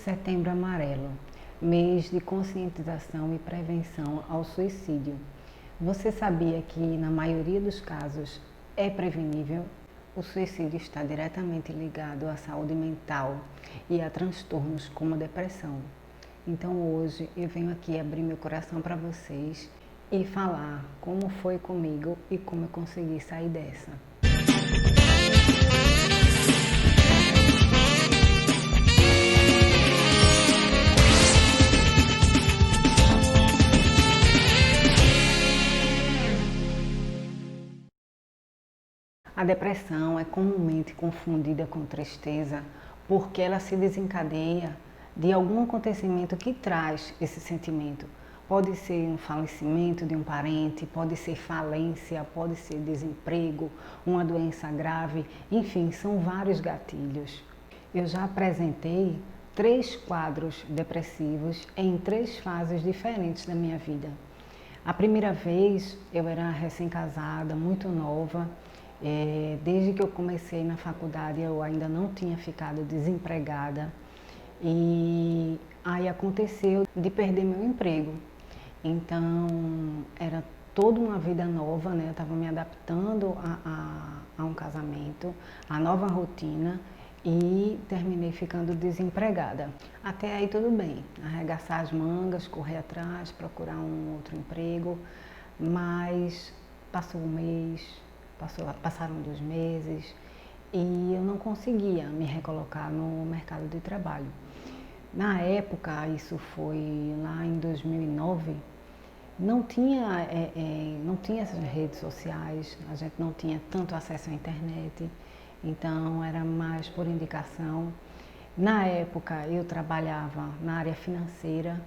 Setembro Amarelo, mês de conscientização e prevenção ao suicídio. Você sabia que, na maioria dos casos, é prevenível? O suicídio está diretamente ligado à saúde mental e a transtornos como a depressão. Então hoje eu venho aqui abrir meu coração para vocês e falar como foi comigo e como eu consegui sair dessa. A depressão é comumente confundida com tristeza porque ela se desencadeia de algum acontecimento que traz esse sentimento. Pode ser um falecimento de um parente, pode ser falência, pode ser desemprego, uma doença grave, enfim, são vários gatilhos. Eu já apresentei 3 quadros depressivos em 3 fases diferentes da minha vida. A primeira vez eu era recém-casada, muito nova. Desde que eu comecei na faculdade eu ainda não tinha ficado desempregada e aí aconteceu de perder meu emprego. Então era toda uma vida nova, né? Eu estava me adaptando a um casamento, a nova rotina e terminei ficando desempregada. Até aí tudo bem, arregaçar as mangas, correr atrás, procurar um outro emprego, mas passou um mês, passaram 2 meses e eu não conseguia me recolocar no mercado de trabalho. Na época, isso foi lá em 2009, não tinha essas redes sociais, a gente não tinha tanto acesso à internet, então era mais por indicação. Na época eu trabalhava na área financeira,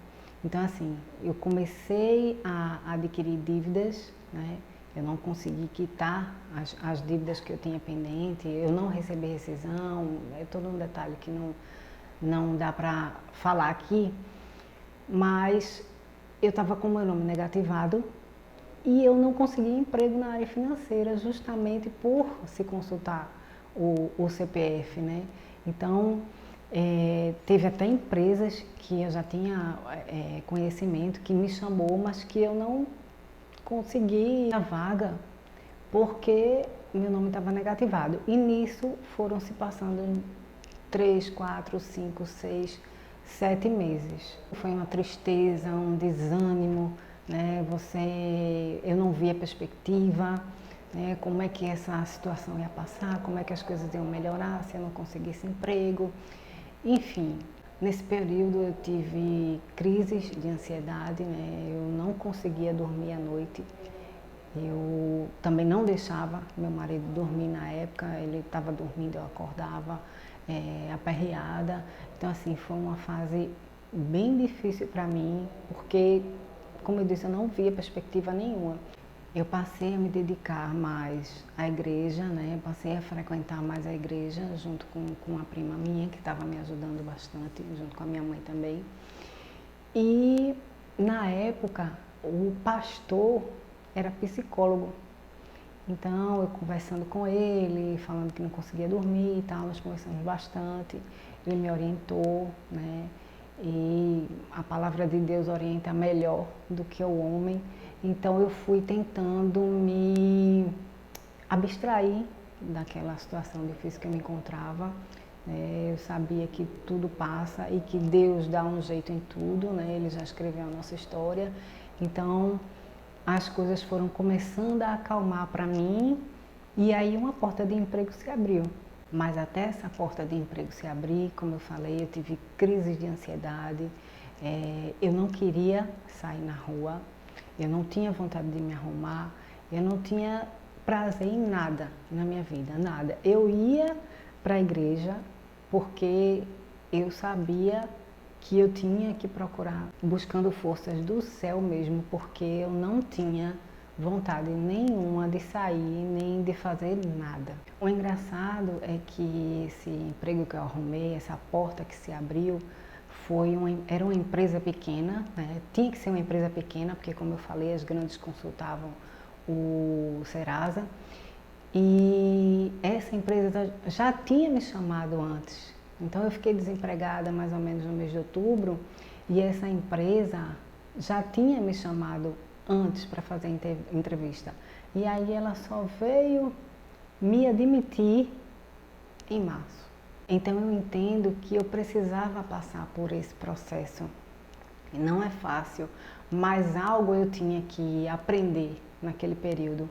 então assim, eu comecei a adquirir dívidas, né? Eu não consegui quitar as dívidas que eu tinha pendente, eu não recebi rescisão, é todo um detalhe que não dá para falar aqui, mas eu estava com o meu nome negativado e eu não consegui emprego na área financeira justamente por se consultar o CPF, né? Então, teve até empresas que eu já tinha conhecimento que me chamou, mas que eu não consegui a vaga porque meu nome estava negativado. E nisso foram se passando 3, 4, 5, 6, 7 meses. Foi uma tristeza, um desânimo, né? Eu não via perspectiva, né? Como é que essa situação ia passar, como é que as coisas iam melhorar se eu não conseguisse emprego. Enfim, nesse período eu tive crises de ansiedade, né? Eu não conseguia dormir à noite. Eu também não deixava meu marido dormir na época, ele estava dormindo, eu acordava aperreada. Então assim, foi uma fase bem difícil para mim, porque, como eu disse, eu não via perspectiva nenhuma. Eu passei a me dedicar mais à igreja, né? Passei a frequentar mais a igreja junto com uma prima minha que estava me ajudando bastante, junto com a minha mãe também. E na época o pastor era psicólogo, então eu conversando com ele, falando que não conseguia dormir e tal, nós conversamos bastante, ele me orientou, né? E a palavra de Deus orienta melhor do que o homem. Então eu fui tentando me abstrair daquela situação difícil que eu me encontrava. Eu sabia que tudo passa e que Deus dá um jeito em tudo, né? Ele já escreveu a nossa história. Então as coisas foram começando a acalmar para mim e aí uma porta de emprego se abriu. Mas até essa porta de emprego se abrir, como eu falei, eu tive crises de ansiedade, eu não queria sair na rua, eu não tinha vontade de me arrumar, eu não tinha prazer em nada na minha vida, nada. Eu ia para a igreja porque eu sabia que eu tinha que procurar, buscando forças do céu mesmo, porque eu não tinha vontade nenhuma de sair, nem de fazer nada. O engraçado é que esse emprego que eu arrumei, essa porta que se abriu, era uma empresa pequena, né? Tinha que ser uma empresa pequena, porque como eu falei, as grandes consultavam o Serasa. E essa empresa já tinha me chamado antes Então eu fiquei desempregada mais ou menos no mês de outubro e essa empresa já tinha me chamado antes para fazer entrevista. E aí ela só veio me admitir em março. Então eu entendo que eu precisava passar por esse processo. Não é fácil, mas algo eu tinha que aprender naquele período.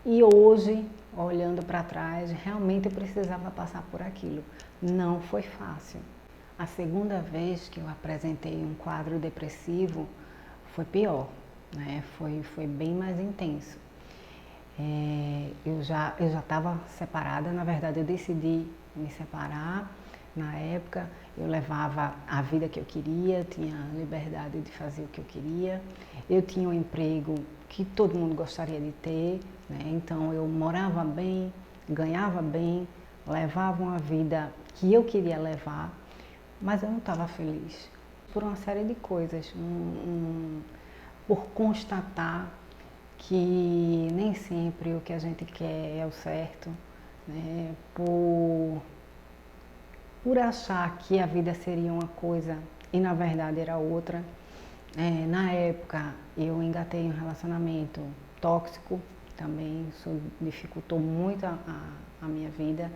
E hoje, olhando para trás, realmente eu precisava passar por aquilo. Não foi fácil. A segunda vez que eu apresentei um quadro depressivo foi pior, né? Foi bem mais intenso. Eu já estava separada, na verdade eu decidi me separar. Na época eu levava a vida que eu queria, tinha liberdade de fazer o que eu queria. Eu tinha um emprego que todo mundo gostaria de ter, né? Então eu morava bem, ganhava bem, levava uma vida que eu queria levar, mas eu não estava feliz por uma série de coisas, por constatar que nem sempre o que a gente quer é o certo, né? Por achar que a vida seria uma coisa e na verdade era outra. Na época eu engatei um relacionamento tóxico, também isso dificultou muito a minha vida.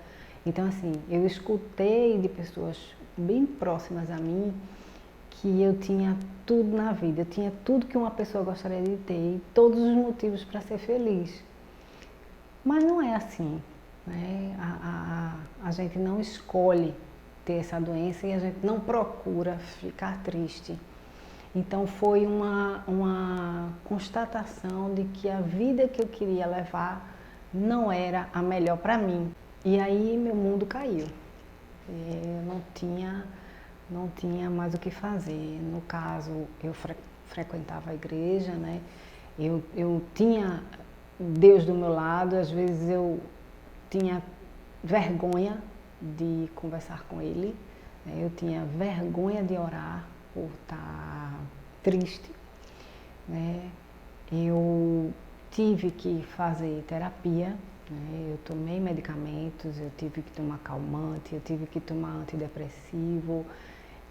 Então assim, eu escutei de pessoas bem próximas a mim que eu tinha tudo na vida, eu tinha tudo que uma pessoa gostaria de ter e todos os motivos para ser feliz. Mas não é assim, né? A gente não escolhe ter essa doença e a gente não procura ficar triste. Então foi uma constatação de que a vida que eu queria levar não era a melhor para mim. E aí meu mundo caiu. Eu não tinha mais o que fazer. No caso, eu frequentava a igreja, né? Eu tinha Deus do meu lado, às vezes eu tinha vergonha de conversar com Ele, né? Eu tinha vergonha de orar por estar triste, né? Eu tive que fazer terapia, né? Eu tomei medicamentos, eu tive que tomar calmante, eu tive que tomar antidepressivo.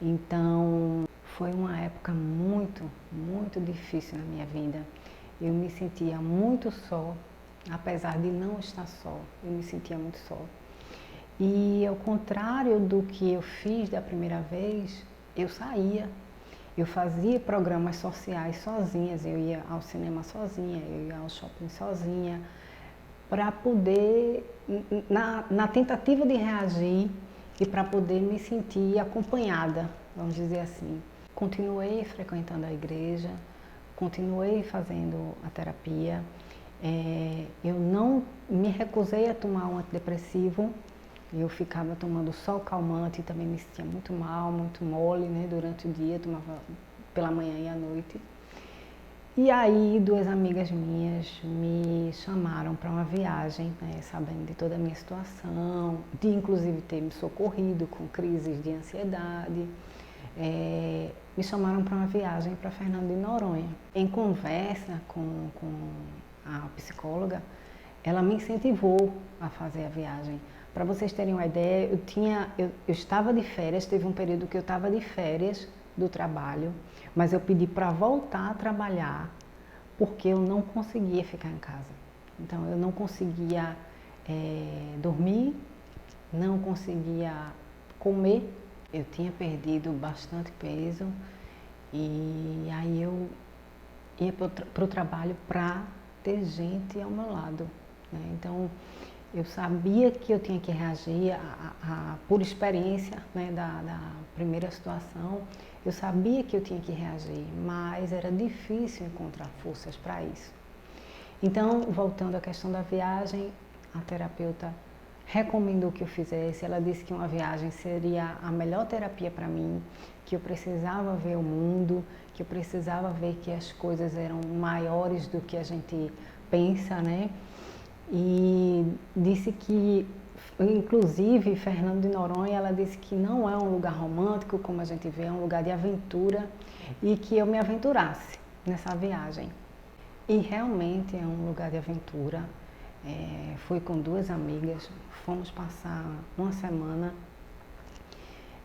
Então foi uma época muito, muito difícil na minha vida. Eu me sentia muito só, apesar de não estar só, eu me sentia muito só. E ao contrário do que eu fiz da primeira vez, eu saía, eu fazia programas sociais sozinhas, eu ia ao cinema sozinha, eu ia ao shopping sozinha, para poder, na tentativa de reagir e para poder me sentir acompanhada, vamos dizer assim. Continuei frequentando a igreja, continuei fazendo a terapia, eu não me recusei a tomar um antidepressivo, eu ficava tomando só o calmante e também me sentia muito mal, muito mole, né, durante o dia, tomava pela manhã e à noite. E aí, duas amigas minhas me chamaram para uma viagem, né, sabendo de toda a minha situação, de inclusive ter me socorrido com crises de ansiedade. Me chamaram para uma viagem para Fernando de Noronha. Em conversa com a psicóloga, ela me incentivou a fazer a viagem. Para vocês terem uma ideia, eu estava de férias, teve um período que eu estava de férias do trabalho, mas eu pedi para voltar a trabalhar porque eu não conseguia ficar em casa. Então eu não conseguia dormir, não conseguia comer. Eu tinha perdido bastante peso e aí eu ia para o trabalho para ter gente ao meu lado, né? Então eu sabia que eu tinha que reagir por experiência, né, da primeira situação, eu sabia que eu tinha que reagir, mas era difícil encontrar forças para isso. Então, voltando à questão da viagem, a terapeuta recomendou que eu fizesse, ela disse que uma viagem seria a melhor terapia para mim, que eu precisava ver o mundo, que eu precisava ver que as coisas eram maiores do que a gente pensa, né? E disse que, inclusive, Fernando de Noronha, ela disse que não é um lugar romântico, como a gente vê, é um lugar de aventura e que eu me aventurasse nessa viagem. E realmente é um lugar de aventura. Fui com duas amigas, fomos passar uma semana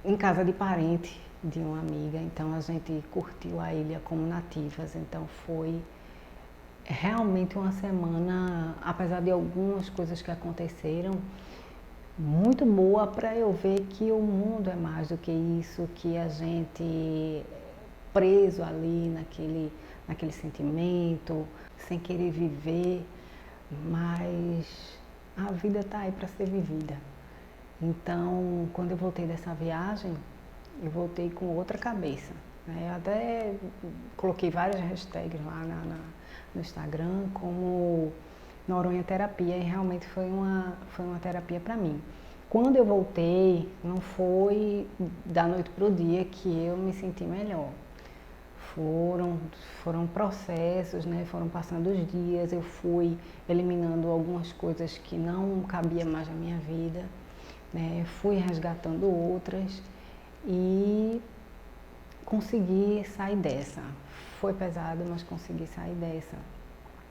em casa de parente de uma amiga, então a gente curtiu a ilha como nativas, então foi realmente uma semana, apesar de algumas coisas que aconteceram, muito boa para eu ver que o mundo é mais do que isso, que a gente preso ali naquele sentimento, sem querer viver, mas a vida está aí para ser vivida. Então, quando eu voltei dessa viagem, eu voltei com outra cabeça, né? Eu até coloquei várias hashtags lá no Instagram, como Noronha Terapia, e realmente foi uma terapia para mim. Quando eu voltei, não foi da noite para o dia que eu me senti melhor. Foram, foram processos, né? Foram passando os dias, eu fui eliminando algumas coisas que não cabia mais na minha vida, né? Fui resgatando outras e consegui sair dessa. Foi pesado, mas consegui sair dessa.